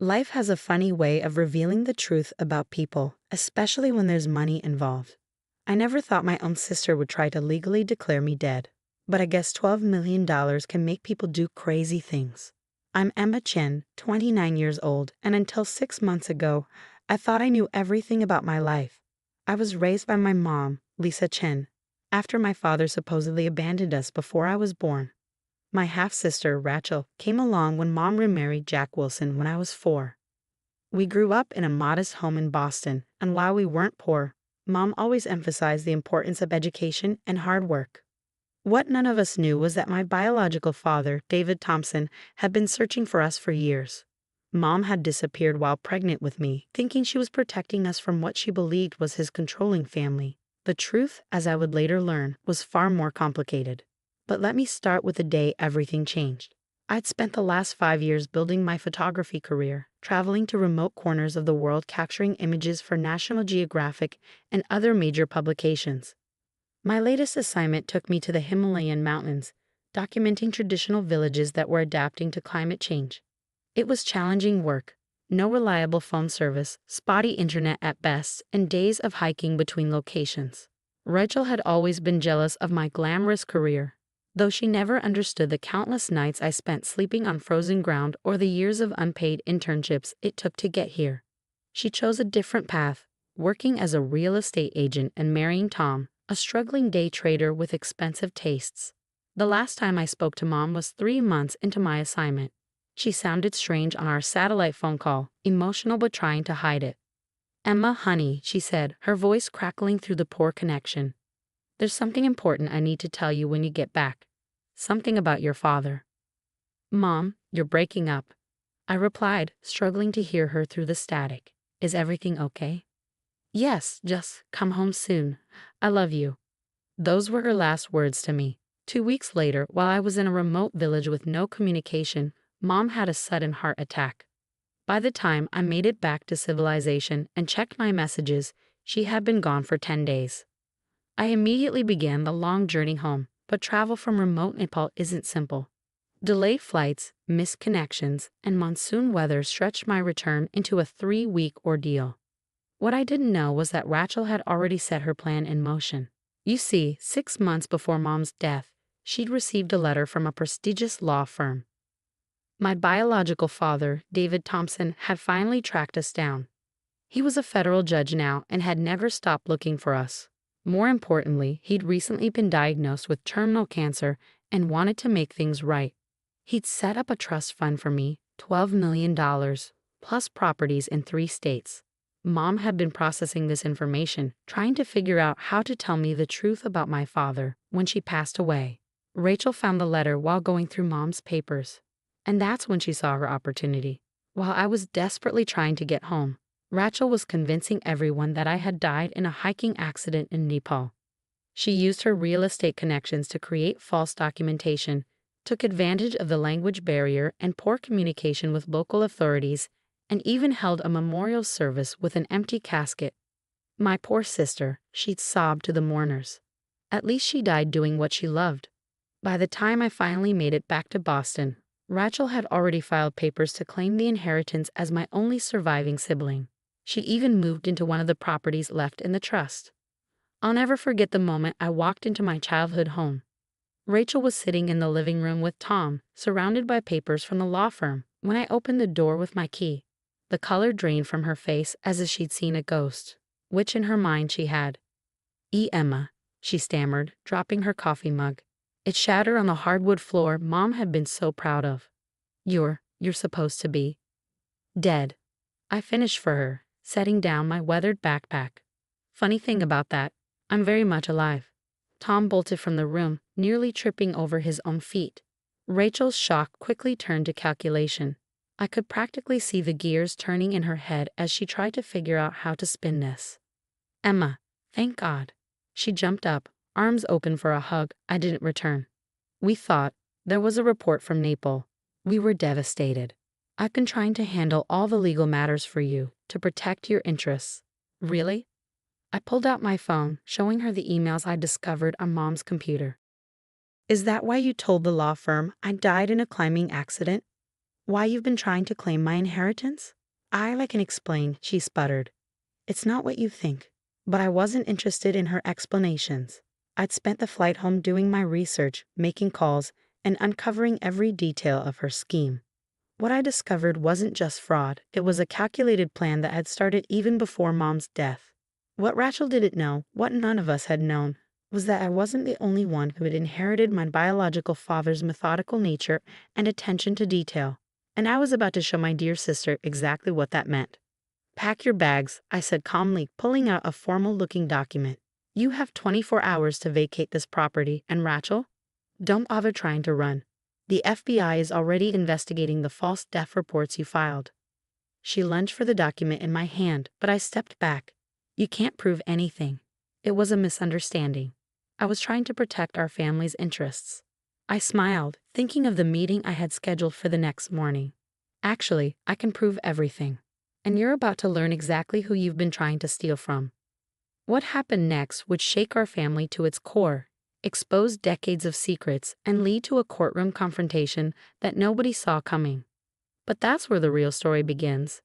Life has a funny way of revealing the truth about people, especially when there's money involved. I never thought my own sister would try to legally declare me dead, but I guess $12 million can make people do crazy things. I'm Emma Chen, 29 years old, and until 6 months ago, I thought I knew everything about my life. I was raised by my mom, Lisa Chen, after my father supposedly abandoned us before I was born. My half-sister, Rachel, came along when Mom remarried Jack Wilson when I was 4. We grew up in a modest home in Boston, and while we weren't poor, Mom always emphasized the importance of education and hard work. What none of us knew was that my biological father, David Thompson, had been searching for us for years. Mom had disappeared while pregnant with me, thinking she was protecting us from what she believed was his controlling family. The truth, as I would later learn, was far more complicated. But let me start with the day everything changed. I'd spent the last 5 years building my photography career, traveling to remote corners of the world capturing images for National Geographic and other major publications. My latest assignment took me to the Himalayan mountains, documenting traditional villages that were adapting to climate change. It was challenging work. No reliable phone service, spotty internet at best, and days of hiking between locations. Rachel had always been jealous of my glamorous career, though she never understood the countless nights I spent sleeping on frozen ground or the years of unpaid internships it took to get here. She chose a different path, working as a real estate agent and marrying Tom, a struggling day trader with expensive tastes. The last time I spoke to Mom was 3 months into my assignment. She sounded strange on our satellite phone call, emotional but trying to hide it. "Emma, honey," she said, her voice crackling through the poor connection. "There's something important I need to tell you when you get back. Something about your father." "Mom, you're breaking up," I replied, struggling to hear her through the static. "Is everything okay?" "Yes, just come home soon. I love you." Those were her last words to me. 2 weeks later, while I was in a remote village with no communication, Mom had a sudden heart attack. By the time I made it back to civilization and checked my messages, she had been gone for 10 days. I immediately began the long journey home, but travel from remote Nepal isn't simple. Delayed flights, missed connections, and monsoon weather stretched my return into a 3-week ordeal. What I didn't know was that Rachel had already set her plan in motion. You see, 6 months before Mom's death, she'd received a letter from a prestigious law firm. My biological father, David Thompson, had finally tracked us down. He was a federal judge now and had never stopped looking for us. More importantly, he'd recently been diagnosed with terminal cancer and wanted to make things right. He'd set up a trust fund for me, $12 million, plus properties in 3 states. Mom had been processing this information, trying to figure out how to tell me the truth about my father when she passed away. Rachel found the letter while going through Mom's papers. And that's when she saw her opportunity. While I was desperately trying to get home, Rachel was convincing everyone that I had died in a hiking accident in Nepal. She used her real estate connections to create false documentation, took advantage of the language barrier and poor communication with local authorities, and even held a memorial service with an empty casket. My poor sister, she'd sobbed to the mourners. At least she died doing what she loved. By the time I finally made it back to Boston, Rachel had already filed papers to claim the inheritance as my only surviving sibling. She even moved into one of the properties left in the trust. I'll never forget the moment I walked into my childhood home. Rachel was sitting in the living room with Tom, surrounded by papers from the law firm, when I opened the door with my key. The color drained from her face as if she'd seen a ghost, which in her mind she had. Emma," she stammered, dropping her coffee mug. It shattered on the hardwood floor Mom had been so proud of. You're supposed to be dead." I finished for her, setting down my weathered backpack. "Funny thing about that, I'm very much alive." Tom bolted from the room, nearly tripping over his own feet. Rachel's shock quickly turned to calculation. I could practically see the gears turning in her head as she tried to figure out how to spin this. "Emma, thank God." She jumped up, arms open for a hug I didn't return. "We thought there was a report from Naples. We were devastated. I've been trying to handle all the legal matters for you to protect your interests." "Really?" I pulled out my phone, showing her the emails I discovered on Mom's computer. "Is that why you told the law firm I died in a climbing accident?" Why you've been trying to claim my inheritance? I can explain, she sputtered. It's not what you think. But I wasn't interested in her explanations. I'd spent the flight home doing my research, making calls, and uncovering every detail of her scheme. What I discovered wasn't just fraud, it was a calculated plan that had started even before Mom's death. What Rachel didn't know, what none of us had known, was that I wasn't the only one who had inherited my biological father's methodical nature and attention to detail. And I was about to show my dear sister exactly what that meant. Pack your bags, I said calmly, pulling out a formal-looking document. You have 24 hours to vacate this property, and Rachel? Don't bother trying to run. The FBI is already investigating the false death reports you filed. She lunged for the document in my hand, but I stepped back. You can't prove anything. It was a misunderstanding. I was trying to protect our family's interests. I smiled, thinking of the meeting I had scheduled for the next morning. Actually, I can prove everything. And you're about to learn exactly who you've been trying to steal from. What happened next would shake our family to its core, expose decades of secrets, and lead to a courtroom confrontation that nobody saw coming. But that's where the real story begins.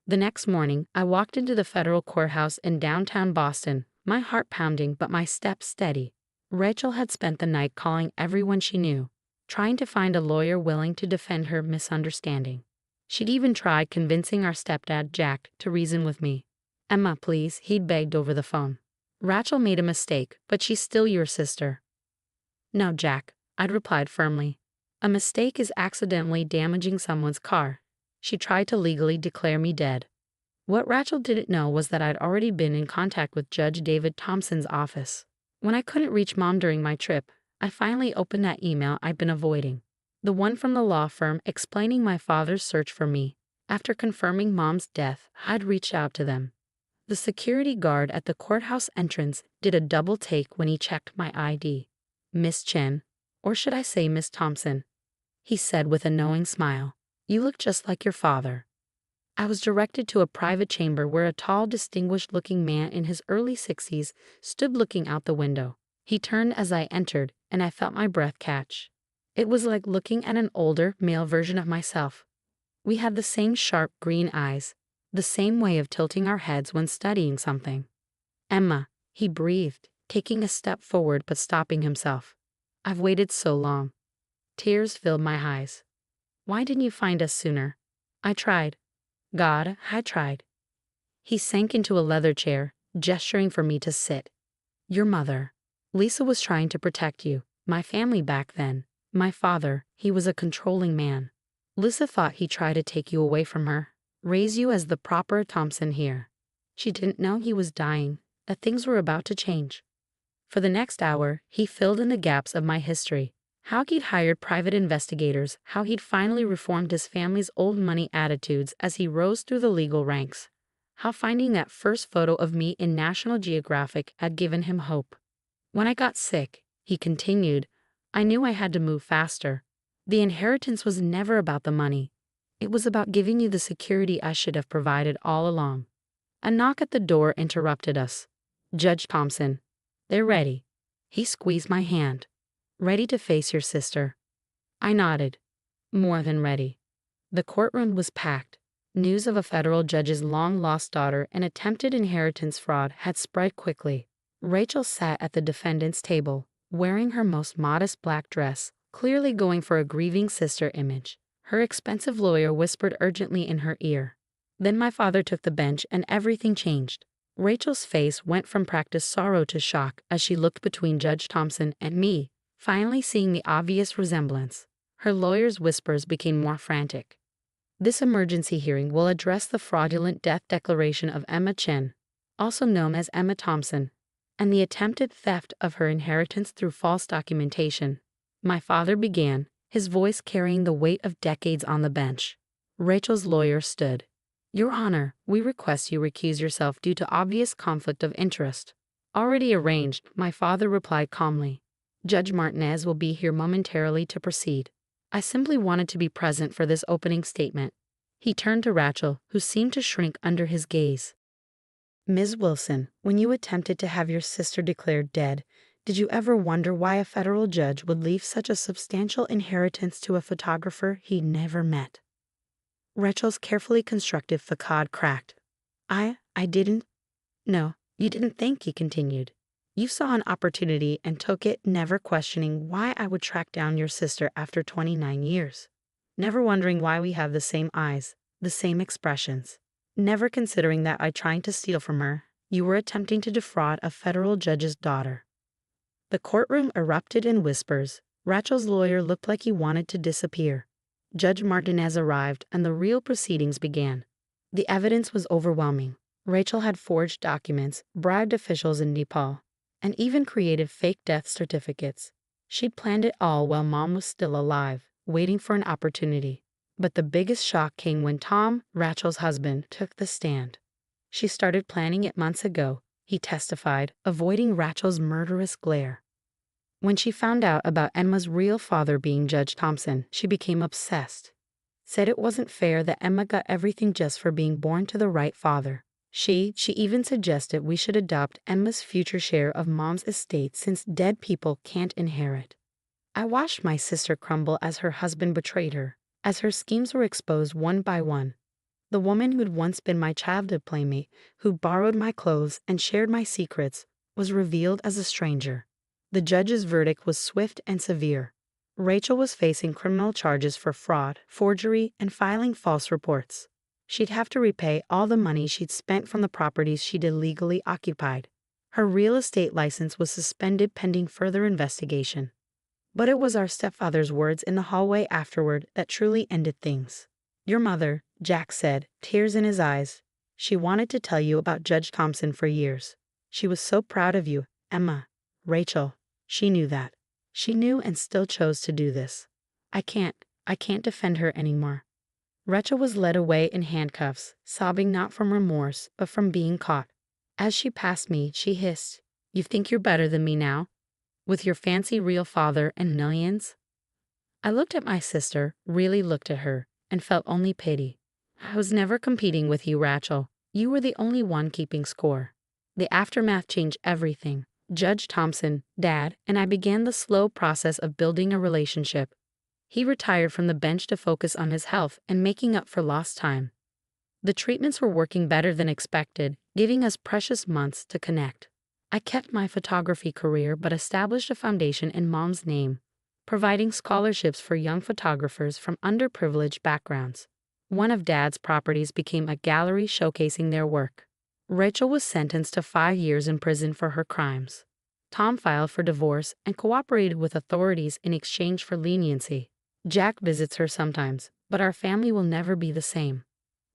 The next morning, I walked into the federal courthouse in downtown Boston, my heart pounding but my steps steady. Rachel had spent the night calling everyone she knew, trying to find a lawyer willing to defend her misunderstanding. She'd even tried convincing our stepdad, Jack, to reason with me. Emma, please, he'd begged over the phone. Rachel made a mistake, but she's still your sister. No, Jack, I'd replied firmly. A mistake is accidentally damaging someone's car. She tried to legally declare me dead. What Rachel didn't know was that I'd already been in contact with Judge David Thompson's office. When I couldn't reach Mom during my trip, I finally opened that email I'd been avoiding. The one from the law firm explaining my father's search for me. After confirming Mom's death, I'd reached out to them. The security guard at the courthouse entrance did a double take when he checked my ID. Miss Chen, or should I say Miss Thompson, he said with a knowing smile. You look just like your father. I was directed to a private chamber where a tall, distinguished-looking man in his early 60s stood looking out the window. He turned as I entered, and I felt my breath catch. It was like looking at an older, male version of myself. We had the same sharp green eyes, the same way of tilting our heads when studying something. Emma, he breathed, taking a step forward but stopping himself. I've waited so long. Tears filled my eyes. Why didn't you find us sooner? I tried. God, I tried. He sank into a leather chair, gesturing for me to sit. Your mother. Lisa was trying to protect you, my family back then. My father, he was a controlling man. Lisa thought he tried to take you away from her, raise you as the proper Thompson here. She didn't know he was dying, that things were about to change. For the next hour, he filled in the gaps of my history. How he'd hired private investigators, how he'd finally reformed his family's old money attitudes as he rose through the legal ranks, how finding that first photo of me in National Geographic had given him hope. When I got sick, he continued, I knew I had to move faster. The inheritance was never about the money. It was about giving you the security I should have provided all along. A knock at the door interrupted us. Judge Thompson. They're ready. He squeezed my hand. Ready to face your sister. I nodded. More than ready. The courtroom was packed. News of a federal judge's long-lost daughter and attempted inheritance fraud had spread quickly. Rachel sat at the defendant's table, wearing her most modest black dress, clearly going for a grieving sister image. Her expensive lawyer whispered urgently in her ear. Then my father took the bench and everything changed. Rachel's face went from practiced sorrow to shock as she looked between Judge Thompson and me, finally seeing the obvious resemblance. Her lawyer's whispers became more frantic. This emergency hearing will address the fraudulent death declaration of Emma Chen, also known as Emma Thompson, and the attempted theft of her inheritance through false documentation. My father began, his voice carrying the weight of decades on the bench. Rachel's lawyer stood. Your Honor, we request you recuse yourself due to obvious conflict of interest. Already arranged, my father replied calmly. Judge Martinez will be here momentarily to proceed. I simply wanted to be present for this opening statement. He turned to Rachel, who seemed to shrink under his gaze. Ms. Wilson, when you attempted to have your sister declared dead, did you ever wonder why a federal judge would leave such a substantial inheritance to a photographer he never met? Rachel's carefully constructed facade cracked. I didn't. No, you didn't think, he continued. You saw an opportunity and took it, never questioning why I would track down your sister after 29 years. Never wondering why we have the same eyes, the same expressions. Never considering that I tried to steal from her. You were attempting to defraud a federal judge's daughter. The courtroom erupted in whispers. Rachel's lawyer looked like he wanted to disappear. Judge Martinez arrived and the real proceedings began. The evidence was overwhelming. Rachel had forged documents, bribed officials in Nepal, and even created fake death certificates. She'd planned it all while Mom was still alive, waiting for an opportunity. But the biggest shock came when Tom, Rachel's husband, took the stand. She started planning it months ago, he testified, avoiding Rachel's murderous glare. When she found out about Emma's real father being Judge Thompson, she became obsessed. Said it wasn't fair that Emma got everything just for being born to the right father. She even suggested we should adopt Emma's future share of Mom's estate since dead people can't inherit. I watched my sister crumble as her husband betrayed her, as her schemes were exposed one by one. The woman who'd once been my childhood playmate, who borrowed my clothes and shared my secrets, was revealed as a stranger. The judge's verdict was swift and severe. Rachel was facing criminal charges for fraud, forgery, and filing false reports. She'd have to repay all the money she'd spent from the properties she'd illegally occupied. Her real estate license was suspended pending further investigation. But it was our stepfather's words in the hallway afterward that truly ended things. Your mother, Jack said, tears in his eyes. She wanted to tell you about Judge Thompson for years. She was so proud of you, Emma. Rachel, she knew that. She knew and still chose to do this. I can't defend her anymore. Rachel was led away in handcuffs, sobbing not from remorse, but from being caught. As she passed me, she hissed, You think you're better than me now? With your fancy real father and millions? I looked at my sister, really looked at her, and felt only pity. I was never competing with you, Rachel. You were the only one keeping score. The aftermath changed everything. Judge Thompson, Dad, and I began the slow process of building a relationship. He retired from the bench to focus on his health and making up for lost time. The treatments were working better than expected, giving us precious months to connect. I kept my photography career but established a foundation in Mom's name, providing scholarships for young photographers from underprivileged backgrounds. One of Dad's properties became a gallery showcasing their work. Rachel was sentenced to 5 years in prison for her crimes. Tom filed for divorce and cooperated with authorities in exchange for leniency. Jack visits her sometimes, but our family will never be the same.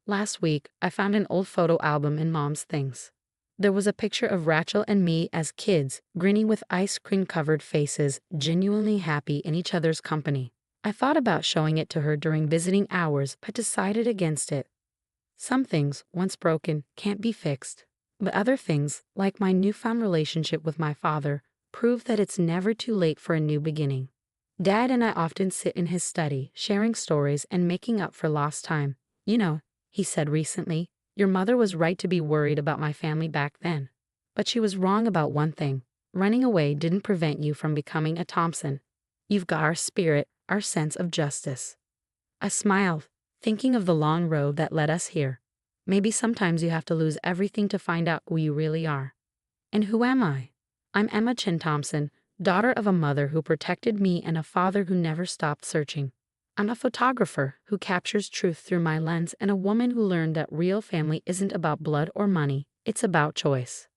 Last week, I found an old photo album in Mom's things. There was a picture of Rachel and me as kids, grinning with ice cream-covered faces, genuinely happy in each other's company. I thought about showing it to her during visiting hours, but decided against it. Some things, once broken, can't be fixed. But other things, like my newfound relationship with my father, prove that it's never too late for a new beginning. Dad and I often sit in his study, sharing stories and making up for lost time. You know, he said recently, your mother was right to be worried about my family back then. But she was wrong about one thing. Running away didn't prevent you from becoming a Thompson. You've got our spirit, our sense of justice. I smiled, thinking of the long road that led us here. Maybe sometimes you have to lose everything to find out who you really are. And who am I? I'm Emma Chin Thompson, daughter of a mother who protected me and a father who never stopped searching. I'm a photographer who captures truth through my lens and a woman who learned that real family isn't about blood or money, it's about choice.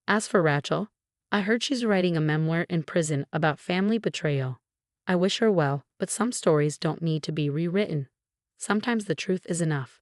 As for Rachel, I heard she's writing a memoir in prison about family betrayal. I wish her well, but some stories don't need to be rewritten. Sometimes the truth is enough.